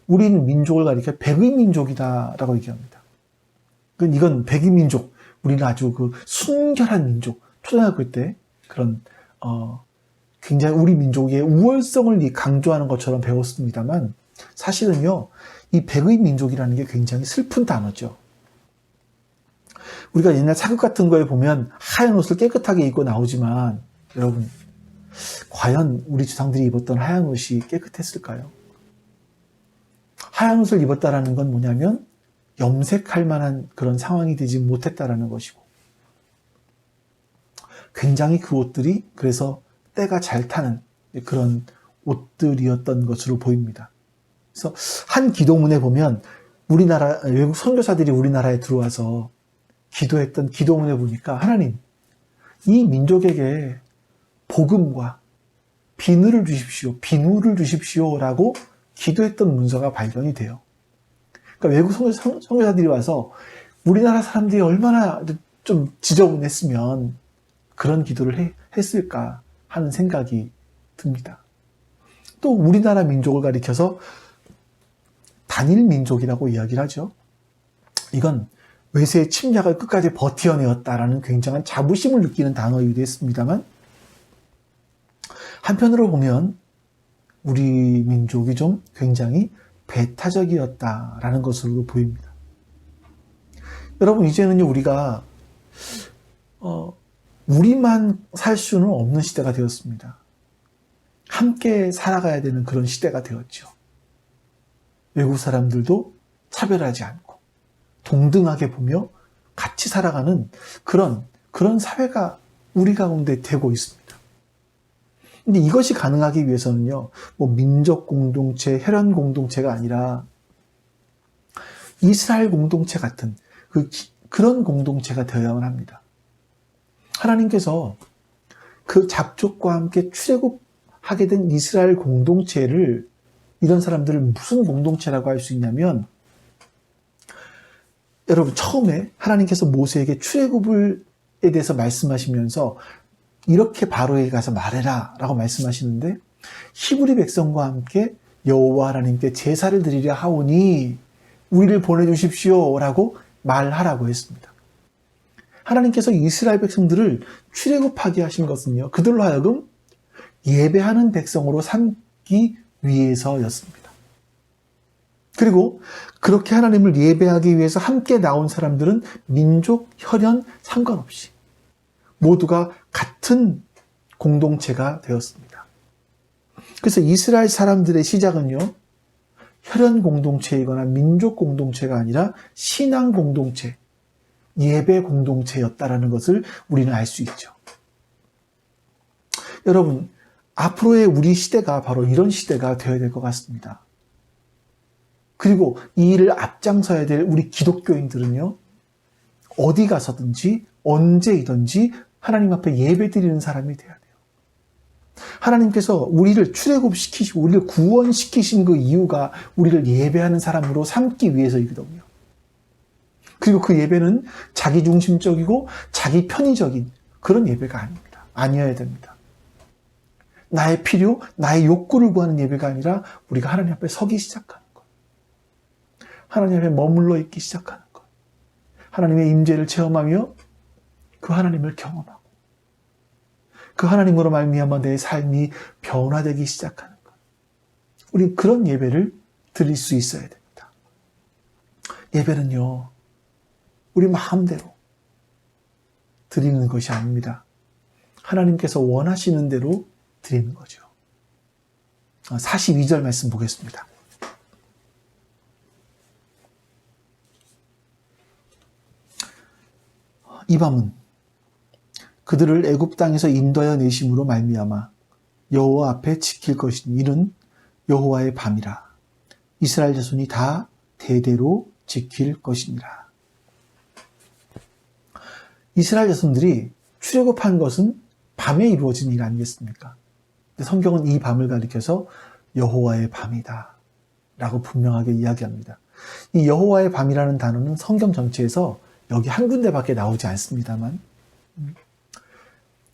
우리는 민족을 가리켜 백의 민족이다라고 얘기합니다. 이건 백의 민족, 우리는 아주 그 순결한 민족, 초등학교 때 그런 굉장히 우리 민족의 우월성을 강조하는 것처럼 배웠습니다만, 사실은요, 이 백의 민족이라는 게 굉장히 슬픈 단어죠. 우리가 옛날 사극 같은 거에 보면 하얀 옷을 깨끗하게 입고 나오지만, 여러분, 과연 우리 조상들이 입었던 하얀 옷이 깨끗했을까요? 하얀 옷을 입었다라는 건 뭐냐면 염색할 만한 그런 상황이 되지 못했다라는 것이고, 굉장히 그 옷들이 그래서 때가 잘 타는 그런 옷들이었던 것으로 보입니다. 그래서 한 기도문에 보면 우리나라 외국 선교사들이 우리나라에 들어와서 기도했던 기도문에 보니까 하나님, 이 민족에게 복음과 비누를 주십시오. 비누를 주십시오라고 기도했던 문서가 발견이 돼요. 그러니까 외국 선교사들이 와서 우리나라 사람들이 얼마나 좀 지저분했으면 그런 기도를 했을까 하는 생각이 듭니다. 또 우리나라 민족을 가리켜서 단일 민족이라고 이야기를 하죠. 이건 외세의 침략을 끝까지 버텨내었다라는 굉장한 자부심을 느끼는 단어이기도 했습니다만, 한편으로 보면 우리 민족이 좀 굉장히 배타적이었다라는 것으로 보입니다. 여러분, 이제는요, 우리가 우리만 살 수는 없는 시대가 되었습니다. 함께 살아가야 되는 그런 시대가 되었죠. 외국 사람들도 차별하지 않고 동등하게 보며 같이 살아가는 그런 사회가 우리 가운데 되고 있습니다. 근데 이것이 가능하기 위해서는요, 뭐 민족 공동체, 혈연 공동체가 아니라 이스라엘 공동체 같은 그런 공동체가 되어야만 합니다. 하나님께서 그 잡족과 함께 출애굽하게 된 이스라엘 공동체를, 이런 사람들을 무슨 공동체라고 할 수 있냐면, 여러분, 처음에 하나님께서 모세에게 출애굽에 대해서 말씀하시면서 이렇게 바로에게 가서 말해라 라고 말씀하시는데, 히브리 백성과 함께 여호와 하나님께 제사를 드리려 하오니 우리를 보내주십시오 라고 말하라고 했습니다. 하나님께서 이스라엘 백성들을 출애굽하게 하신 것은요, 그들로 하여금 예배하는 백성으로 삼기 위해서였습니다. 그리고 그렇게 하나님을 예배하기 위해서 함께 나온 사람들은 민족, 혈연 상관없이 모두가 같은 공동체가 되었습니다. 그래서 이스라엘 사람들의 시작은요, 혈연 공동체이거나 민족 공동체가 아니라 신앙 공동체, 예배 공동체였다라는 것을 우리는 알 수 있죠. 여러분, 앞으로의 우리 시대가 바로 이런 시대가 되어야 될 것 같습니다. 그리고 이 일을 앞장서야 될 우리 기독교인들은요, 어디 가서든지 언제이든지 하나님 앞에 예배드리는 사람이 돼야 돼요. 하나님께서 우리를 출애굽시키시고 우리를 구원시키신 그 이유가 우리를 예배하는 사람으로 삼기 위해서이거든요. 그리고 그 예배는 자기중심적이고 자기 편의적인 그런 예배가 아닙니다. 아니어야 됩니다. 나의 필요, 나의 욕구를 구하는 예배가 아니라 우리가 하나님 앞에 서기 시작하는 것. 하나님 앞에 머물러 있기 시작하는 것. 하나님의 임재를 체험하며 그 하나님을 경험하고 그 하나님으로 말미암아 내 삶이 변화되기 시작하는 것. 우리 그런 예배를 드릴 수 있어야 됩니다. 예배는요, 우리 마음대로 드리는 것이 아닙니다. 하나님께서 원하시는 대로 드리는 거죠. 42절 말씀 보겠습니다. 이 밤은 그들을 애굽 땅에서 인도하여 내심으로 말미암아 여호와 앞에 지킬 것이니 이는 여호와의 밤이라. 이스라엘 자손이 다 대대로 지킬 것이니라. 이스라엘 자손들이 출애굽한 것은 밤에 이루어진 일 아니겠습니까? 성경은 이 밤을 가리켜서 여호와의 밤이다 라고 분명하게 이야기합니다. 이 여호와의 밤이라는 단어는 성경 전체에서 여기 한 군데밖에 나오지 않습니다만,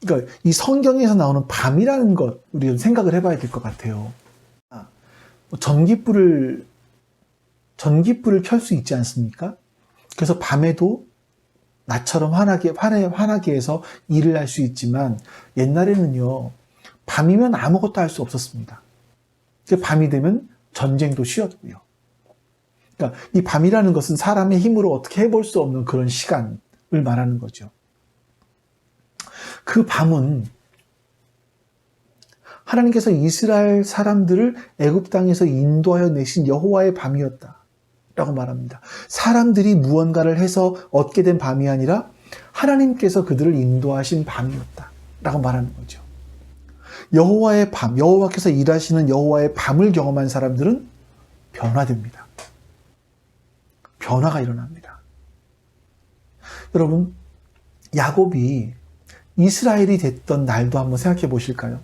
그러니까 이 성경에서 나오는 밤이라는 것 우리 좀 생각을 해봐야 될 것 같아요. 전깃불을 켤 수 있지 않습니까? 그래서 밤에도 나처럼 환하게 해서 일을 할 수 있지만, 옛날에는요, 밤이면 아무것도 할 수 없었습니다. 밤이 되면 전쟁도 쉬었고요. 그러니까 이 밤이라는 것은 사람의 힘으로 어떻게 해볼 수 없는 그런 시간을 말하는 거죠. 그 밤은 하나님께서 이스라엘 사람들을 애굽 땅에서 인도하여 내신 여호와의 밤이었다 라고 말합니다. 사람들이 무언가를 해서 얻게 된 밤이 아니라 하나님께서 그들을 인도하신 밤이었다 라고 말하는 거죠. 여호와의 밤, 여호와께서 일하시는 여호와의 밤을 경험한 사람들은 변화됩니다. 변화가 일어납니다. 여러분, 야곱이 이스라엘이 됐던 날도 한번 생각해 보실까요?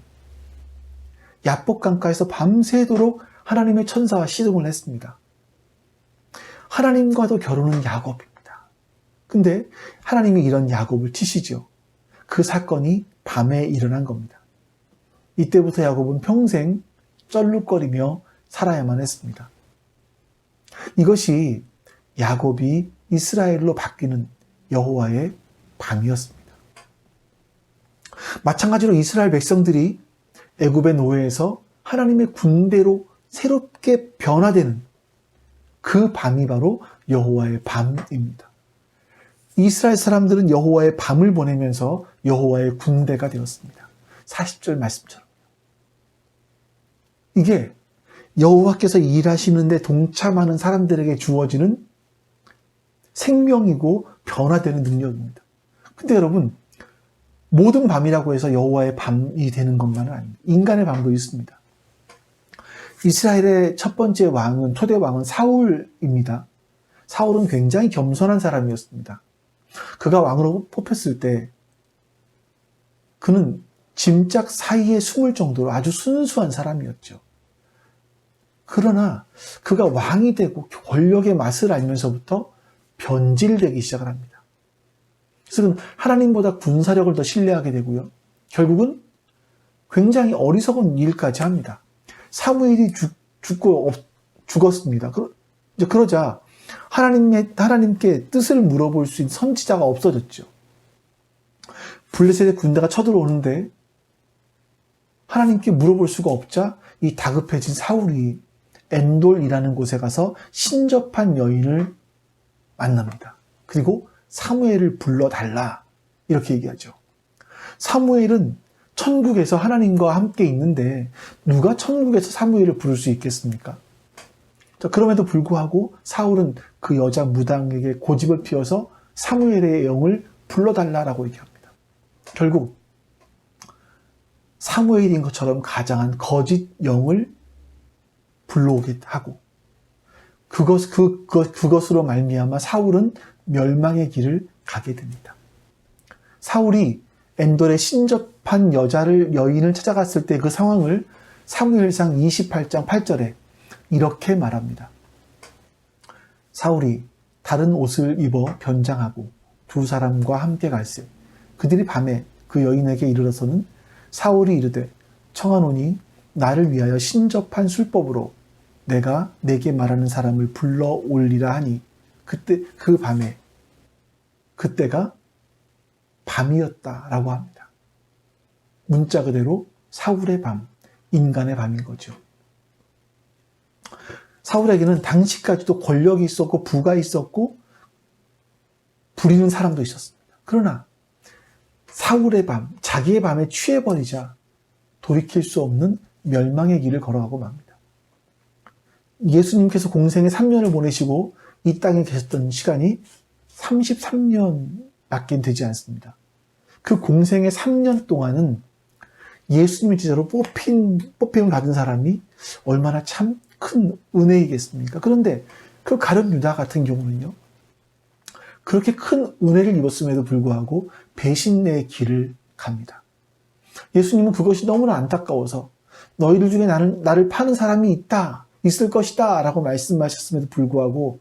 야복 강가에서 밤새도록 하나님의 천사와 씨름을 했습니다. 하나님과도 결혼은 야곱입니다. 근데 하나님이 이런 야곱을 치시죠. 그 사건이 밤에 일어난 겁니다. 이때부터 야곱은 평생 쩔룩거리며 살아야만 했습니다. 이것이 야곱이 이스라엘로 바뀌는 여호와의 밤이었습니다. 마찬가지로 이스라엘 백성들이 애굽의 노예에서 하나님의 군대로 새롭게 변화되는 그 밤이 바로 여호와의 밤입니다. 이스라엘 사람들은 여호와의 밤을 보내면서 여호와의 군대가 되었습니다. 40절 말씀처럼. 이게 여호와께서 일하시는데 동참하는 사람들에게 주어지는 생명이고 변화되는 능력입니다. 근데 여러분, 모든 밤이라고 해서 여호와의 밤이 되는 것만은 아닙니다. 인간의 밤도 있습니다. 이스라엘의 첫 번째 왕은, 초대 왕은 사울입니다. 사울은 굉장히 겸손한 사람이었습니다. 그가 왕으로 뽑혔을 때 그는 짐짝 사이에 숨을 정도로 아주 순수한 사람이었죠. 그러나 그가 왕이 되고 권력의 맛을 알면서부터 변질되기 시작을 합니다. 그래서 그는 하나님보다 군사력을 더 신뢰하게 되고요. 결국은 굉장히 어리석은 일까지 합니다. 사무엘이 죽었습니다. 그러자 하나님께 뜻을 물어볼 수 있는 선지자가 없어졌죠. 블레셋의 군대가 쳐들어오는데 하나님께 물어볼 수가 없자 이 다급해진 사울이 엔돌이라는 곳에 가서 신접한 여인을 만납니다. 그리고 사무엘을 불러달라 이렇게 얘기하죠. 사무엘은 천국에서 하나님과 함께 있는데 누가 천국에서 사무엘을 부를 수 있겠습니까? 그럼에도 불구하고 사울은 그 여자 무당에게 고집을 피워서 사무엘의 영을 불러달라라고 얘기합니다. 결국 사무엘인 것처럼 가장한 거짓 영을 불러오게 하고 그것으로 말미암아 사울은 멸망의 길을 가게 됩니다. 사울이 엔돌의 신접한 여인을 찾아갔을 때 그 상황을 사무엘상 28장 8절에 이렇게 말합니다. 사울이 다른 옷을 입어 변장하고 두 사람과 함께 갈새 그들이 밤에 그 여인에게 이르러서는 사울이 이르되 청하노니 나를 위하여 신접한 술법으로 내가 내게 말하는 사람을 불러 올리라 하니 그때 그 밤에 그때가 밤이었다라고 합니다. 문자 그대로 사울의 밤, 인간의 밤인 거죠. 사울에게는 당시까지도 권력이 있었고 부가 있었고 부리는 사람도 있었습니다. 그러나 사울의 밤, 자기의 밤에 취해버리자 돌이킬 수 없는 멸망의 길을 걸어가고 맙니다. 예수님께서 공생에 3년을 보내시고 이 땅에 계셨던 시간이 33년밖에 되지 않습니다. 그 공생의 3년 동안은 예수님의 제자로 뽑힘을 받은 사람이 얼마나 참 큰 은혜이겠습니까? 그런데 그 가룟 유다 같은 경우는요, 그렇게 큰 은혜를 입었음에도 불구하고 배신의 길을 갑니다. 예수님은 그것이 너무나 안타까워서 너희들 중에 나를 파는 사람이 있을 것이다 라고 말씀하셨음에도 불구하고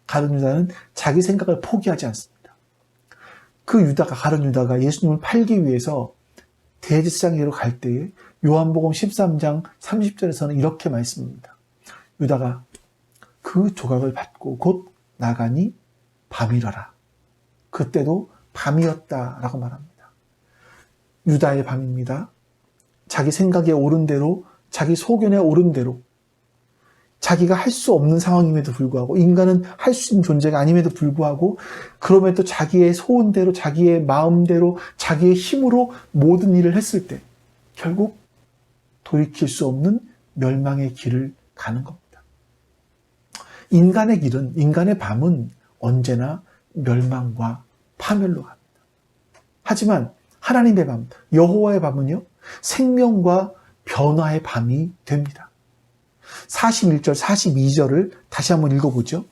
가룟 유다는 자기 생각을 포기하지 않습니다. 가룟 유다가 예수님을 팔기 위해서 대제사장에게로 갈 때에 요한복음 13장 30절에서는 이렇게 말씀합니다. 유다가 그 조각을 받고 곧 나가니 밤이라라. 그때도 밤이었다라고 말합니다. 유다의 밤입니다. 자기 생각에 옳은 대로, 자기 소견에 옳은 대로, 자기가 할 수 없는 상황임에도 불구하고, 인간은 할 수 있는 존재가 아님에도 불구하고, 그럼에도 자기의 소원대로, 자기의 마음대로, 자기의 힘으로 모든 일을 했을 때 결국 돌이킬 수 없는 멸망의 길을 가는 겁니다. 인간의 길은, 인간의 밤은 언제나 멸망과 파멸로 갑니다. 하지만 하나님의 밤, 여호와의 밤은요, 생명과 변화의 밤이 됩니다. 41절, 42절을 다시 한번 읽어보죠.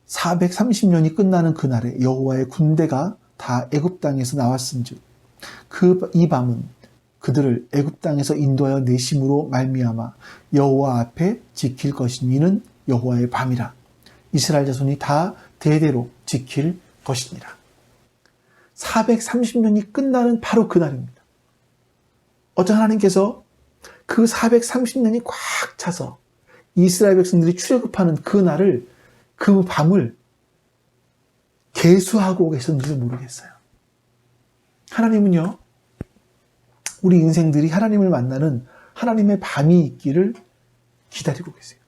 430년이 끝나는 그날에 여호와의 군대가 다 애굽 땅에서 나왔은즉 이 밤은 그들을 애굽 땅에서 인도하여 내심으로 말미암아 여호와 앞에 지킬 것이니 이는 여호와의 밤이라. 이스라엘 자손이 다 대대로 지킬 것이니라. 430년이 끝나는 바로 그날입니다. 어쩌 하나님께서 그 430년이 꽉 차서 이스라엘 백성들이 출애굽하는 그날을, 그 밤을 계수하고 계셨는지도 모르겠어요. 하나님은요, 우리 인생들이 하나님을 만나는 하나님의 밤이 있기를 기다리고 계세요.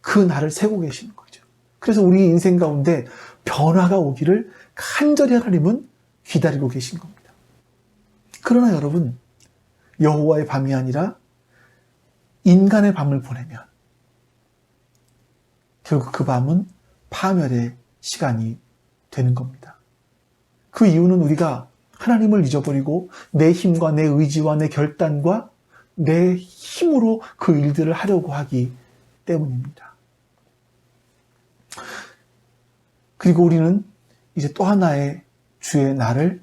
그 날을 세고 계시는 거죠. 그래서 우리 인생 가운데 변화가 오기를 간절히 하나님은 기다리고 계신 겁니다. 그러나 여러분, 여호와의 밤이 아니라 인간의 밤을 보내면 결국 그 밤은 파멸의 시간이 되는 겁니다. 그 이유는 우리가 하나님을 잊어버리고 내 힘과 내 의지와 내 결단과 내 힘으로 그 일들을 하려고 하기 때문입니다. 그리고 우리는 이제 또 하나의 주의 날을,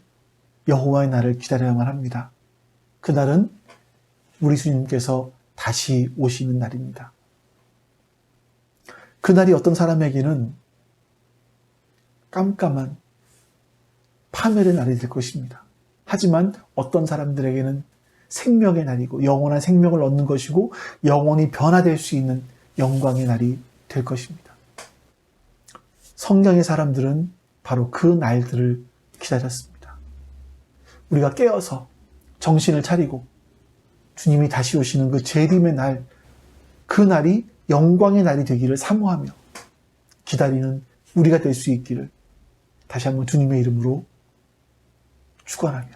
여호와의 날을 기다려야만 합니다. 그날은 우리 주님께서 다시 오시는 날입니다. 그날이 어떤 사람에게는 깜깜한 파멸의 날이 될 것입니다. 하지만 어떤 사람들에게는 생명의 날이고 영원한 생명을 얻는 것이고 영원히 변화될 수 있는 영광의 날이 될 것입니다. 성경의 사람들은 바로 그 날들을 기다렸습니다. 우리가 깨어서 정신을 차리고 주님이 다시 오시는 그 재림의 날, 그 날이 영광의 날이 되기를 사모하며 기다리는 우리가 될 수 있기를 다시 한번 주님의 이름으로 축원하며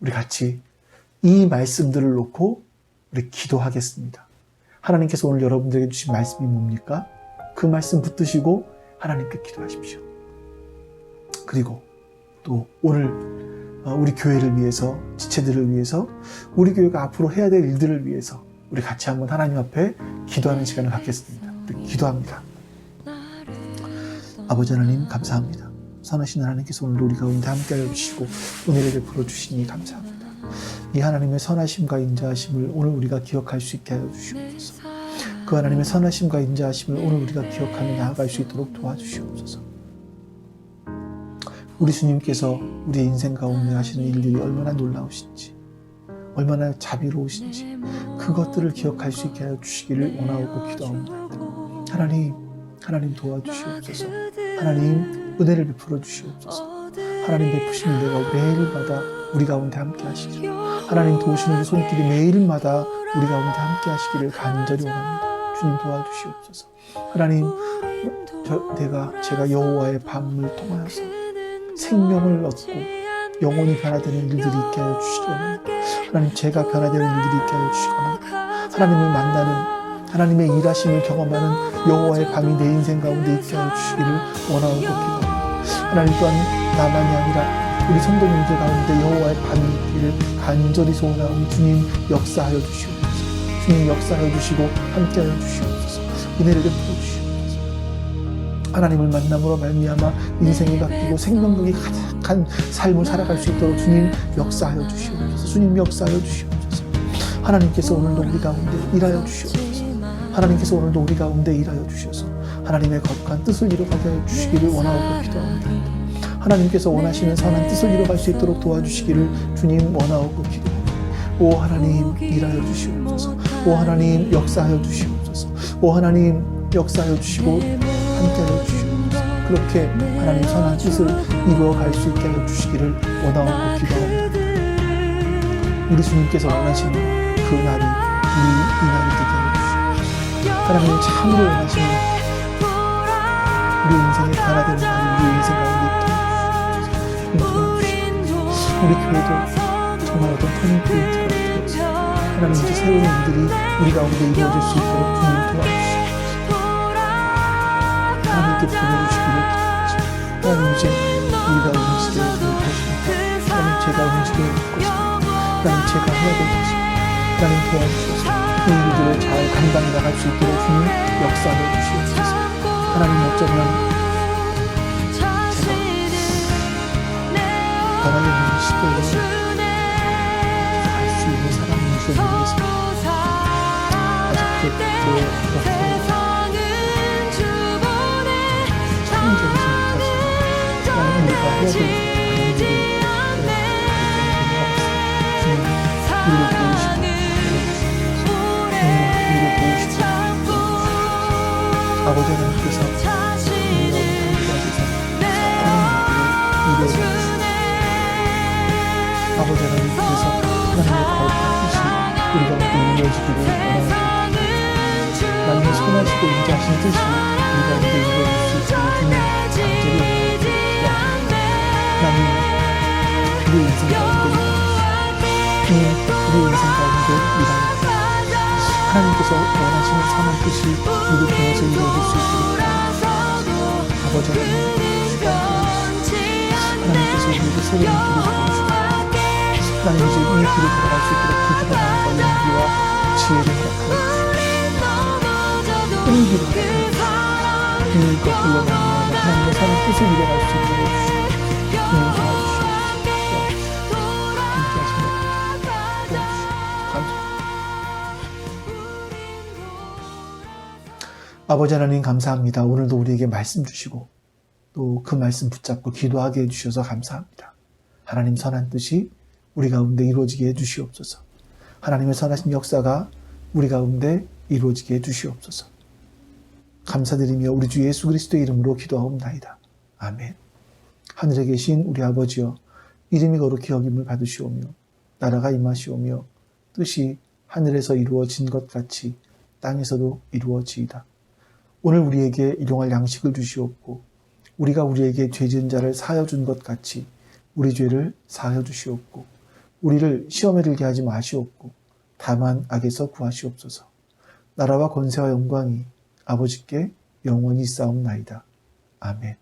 우리 같이 이 말씀들을 놓고 우리 기도하겠습니다. 하나님께서 오늘 여러분들에게 주신 말씀이 뭡니까? 그 말씀 붙드시고 하나님께 기도하십시오. 그리고 또 오늘 우리 교회를 위해서, 지체들을 위해서, 우리 교회가 앞으로 해야 될 일들을 위해서 우리 같이 한번 하나님 앞에 기도하는 시간을 갖겠습니다. 우리 기도합니다. 아버지 하나님 감사합니다. 선하신 하나님께서 오늘 우리 가운데 함께하여 주시고 은혜를 베풀어 주시니 감사합니다. 이 하나님의 선하심과 인자하심을 오늘 우리가 기억할 수 있게 하여 주시옵소서. 그 하나님의 선하심과 인자하심을 오늘 우리가 기억하며 나아갈 수 있도록 도와주시옵소서. 우리 주님께서 우리의 인생 가운데 하시는 일들이 얼마나 놀라우신지, 얼마나 자비로우신지 그것들을 기억할 수 있게 하여 주시기를 원하고 기도합니다. 하나님 도와주시옵소서. 하나님 은혜를 베풀어 주시옵소서. 하나님 베푸신 은혜가 매일마다 우리 가운데 함께 하시기를, 하나님 도우시는 우리 손길이 매일마다 우리 가운데 함께 하시기를 간절히 원합니다. 주님 도와주시옵소서. 하나님, 제가 여호와의 밤을 통하여서 생명을 얻고 영혼이 변화되는 일들이 있게 하여 주시기 원합니다. 하나님, 제가 변화되는 일들이 있게 하여 주시기 원합니다. 하나님을 만나는, 하나님의 일하심을 경험하는 여호와의 밤이 내 인생 가운데 있게 하여 주시기를 원하고 기도합니다. 하나님 또한 나만이 아니라 우리 성도님들 가운데 여호와의 밤이 있기를 간절히 소원하오니 주님 역사하여 주시옵소서. 주님 역사하여 주시고 함께하여 주시옵소서. 은혜를 베풀어 주시옵소서. 하나님을 만남으로 말미암아 인생이 바뀌고 생명력이 가득한 삶을 살아갈 수 있도록 주님 역사하여 주시옵소서. 주님 역사하여 주시옵소서. 하나님께서 오늘도 우리 가운데 일하여 주시옵소서. 하나님께서 오늘도 우리 가운데 일하여 주셔서 하나님의 거룩한 뜻을 이루어가게 하여 주시기를 원하고 기도합니다. 하나님께서 원하시는 선한 뜻을 이루어갈 수 있도록 도와주시기를 주님 원하고 기도합니다. 오 하나님 일하여 주시옵소서. 오 하나님 역사하여 주시옵소서. 오 하나님 역사하여 주시고 함께하여 주시옵소서. 그렇게 하나님 선한 뜻을 이루어갈 수 있게 하여 주시기를 원하고 기도합니다. 우리 주님께서 원하시는 그 날이 이 날이 되게 하여 주시옵소서. 하나님 참으로 원하시는 우리 인생의 변화되는 날이 우리 인생 가운데 우리 교회도 정말 어떤 터닝포인트가 되어서 하나님 이제 새로운 일들이 우리 가운데 이루어질 수 있도록 주님 도와주시옵소서. 함께 보내주시기를 기도합니다. 하나님 이제 우리가 움직여야 될 것입니다. 하나님 제가 움직여야 될 것입니다. 하나님 제가 해야 될 것입니다. 하나님 도와주셔서 이 일들을 잘 감당해 나갈 수 있도록 주님 역사해 주시옵소서. 하나님 어쩌면 제가 하나님 이 시대에 갈 수 있는 사람인지 모르겠습니다. 아직 그렇게 창의적이지 못하지만 하나님 우리가 해야 될 많은 일이 주님 우리를 도우시고 우리를 도우시고 아버지 하나님께서 우리가 도와주셔서 사랑의 일을 이루어주시고 아버지 하나님께서 하나님의 거룩한 뜻이 우리가 이루어지기를 원합니다. 하나님의 선하시고 인자하신 뜻이 우리가 이루어질 수 있도록 주님 간절히 원합니다. 하나님 우리의 인생 가운데 주님 우리의 인생 가운데 일하는 하나님께서 원하시는 선한 뜻이 우리를 통해서 이루어질 수 있도록 아버지 하나님 하나님께서 우리에게 새로운 길을 보여주시고 하나님 이제 이 길을 걸어갈 수 있도록 부지런함과 용기와 지혜를 허락하여 주시옵소서. 끈기를 허락하여 주시옵소서. 이것들로 말미암아 하나님의 선한 뜻을 이뤄갈 수 있도록 주님 도와주시옵소서. 함께 하시며 도와주시옵소서. 감사합니다. 아버지 하나님 감사합니다. 오늘도 우리에게 말씀 주시고 또 그 말씀 붙잡고 기도하게 해주셔서 감사합니다. 하나님 선한 뜻이 우리 가운데 이루어지게 해주시옵소서. 하나님의 선하신 역사가 우리 가운데 이루어지게 해주시옵소서. 감사드리며 우리 주 예수 그리스도의 이름으로 기도하옵나이다. 아멘. 하늘에 계신 우리 아버지여 이름이 거룩히 여김을 받으시오며 나라가 임하시오며 뜻이 하늘에서 이루어진 것 같이 땅에서도 이루어지이다. 오늘 우리에게 일용할 양식을 주시옵고 우리가 우리에게 죄 지은 자를 사하여 준 것 같이 우리 죄를 사하여 주시옵고 우리를 시험에 들게 하지 마시옵고 다만 악에서 구하시옵소서. 나라와 권세와 영광이 아버지께 영원히 있사옵나이다. 아멘.